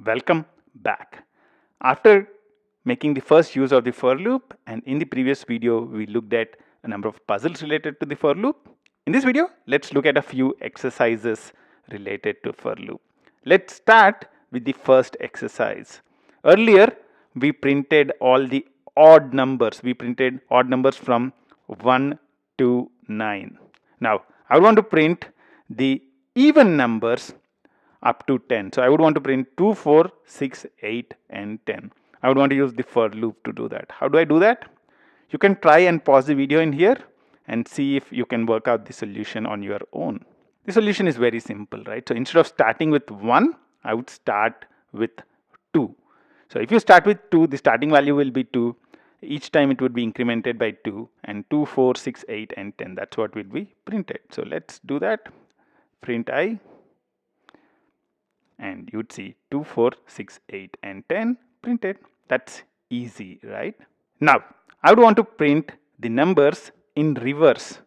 Welcome back. After making the first use of the for loop, and in the previous video we looked at a number of puzzles related to the for loop. In this video, let's look at a few exercises related to for loop. Let's start with the first exercise. Earlier, we printed all the odd numbers. We printed odd numbers from 1 to 9. Now, I want to print the even numbers up to 10. So I would want to print 2, 4, 6, 8 and 10. I would want to use the for loop to do that. How do I do that? You can try and pause the video in here and see if you can work out the solution on your own. The solution is very simple, right? So instead of starting with 1, I would start with 2. So if you start with 2, the starting value will be 2. Each time it would be incremented by 2, and 2, 4, 6, 8 and 10. That's what will be printed. So let's do that. Print I. And you'd see 2, 4, 6, 8 and 10 printed. That's easy, right? Now, I would want to print the numbers in reverse.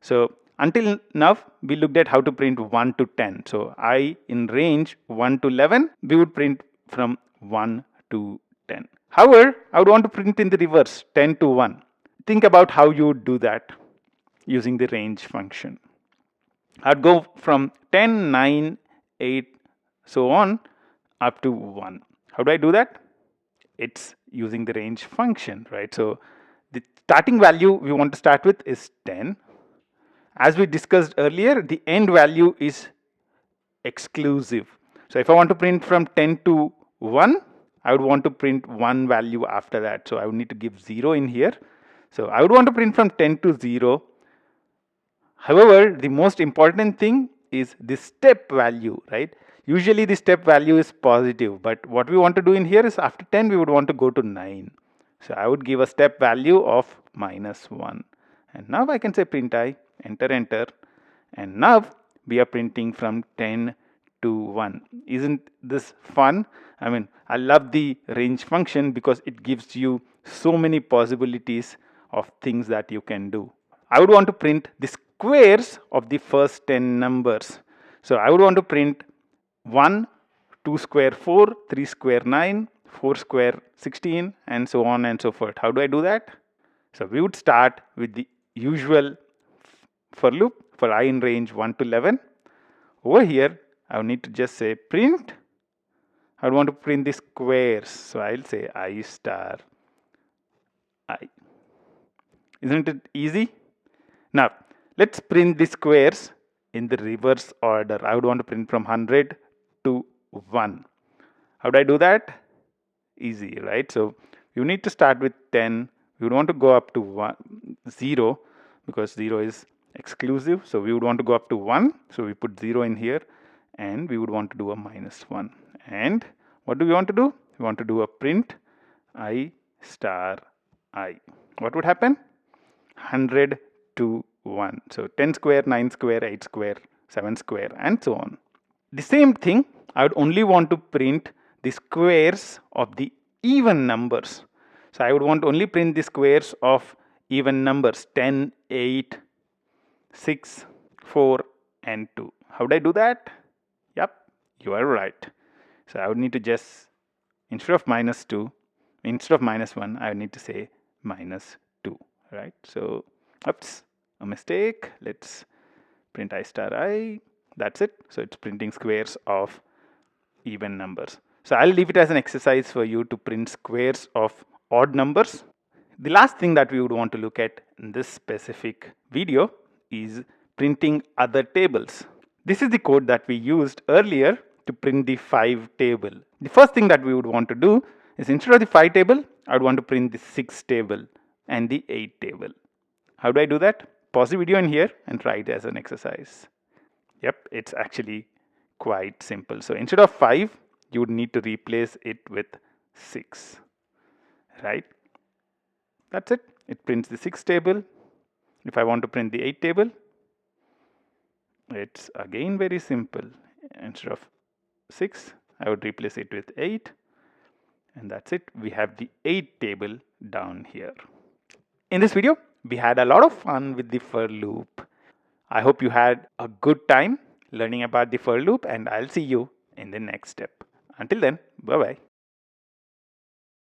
So until now, we looked at how to print 1 to 10. So I in range 1 to 11, we would print from 1 to 10. However, I would want to print in the reverse, 10 to 1. Think about how you would do that using the range function. I'd go from 10, 9, 8, so on up to 1. How do I do that? It's using the range function, right? So the starting value we want to start with is 10. As we discussed earlier, the end value is exclusive. So if I want to print from 10 to 1, I would want to print one value after that. So I would need to give 0 in here. So I would want to print from 10 to 0. However, the most important thing is the step value, right? Usually the step value is positive, but what we want to do in here is after 10 we would want to go to 9. So I would give a step value of -1. And now I can say print I, enter, and now we are printing from 10 to 1. Isn't this fun? I mean, I love the range function because it gives you so many possibilities of things that you can do. I would want to print the squares of the first 10 numbers. So I would want to print 1, 2 square 4, 3 square 9, 4 square 16 and so on and so forth. How do I do that? So we would start with the usual for loop for I in range 1 to 11. Over here, I would need to just say print. I would want to print the squares. So I'll say I star I. Isn't it easy? Now, let's print the squares in the reverse order. I would want to print from 100 to 1. How do I do that? Easy, right? So you need to start with 10. We would want to go up to 0 because 0 is exclusive. So we would want to go up to 1. So we put 0 in here and we would want to do a -1. And what do we want to do? We want to do a print I star I. What would happen? 100 to 1. So 10 square, 9 square, 8 square, 7 square and so on. The same thing, I would only want to print the squares of the even numbers. So I would want to only print the squares of even numbers 10, 8, 6, 4 and 2. How would I do that? Yep, you are right. So I would need to just, instead of -2, instead of -1, I would need to say -2, right? So, oops, a mistake. Let's print I star I. That's it. So it's printing squares of even numbers. So I'll leave it as an exercise for you to print squares of odd numbers. The last thing that we would want to look at in this specific video is printing other tables. This is the code that we used earlier to print the 5 table. The first thing that we would want to do is instead of the 5 table, I would want to print the 6 table and the 8 table. How do I do that? Pause the video in here and try it as an exercise. Yep, it's actually quite simple. So instead of 5, you would need to replace it with 6, right? That's it. It prints the 6 table. If I want to print the 8 table, it's again very simple. Instead of 6, I would replace it with 8. And that's it. We have the 8 table down here. In this video, we had a lot of fun with the for loop. I hope you had a good time learning about the for loop, and I'll see you in the next step. Until then, bye bye.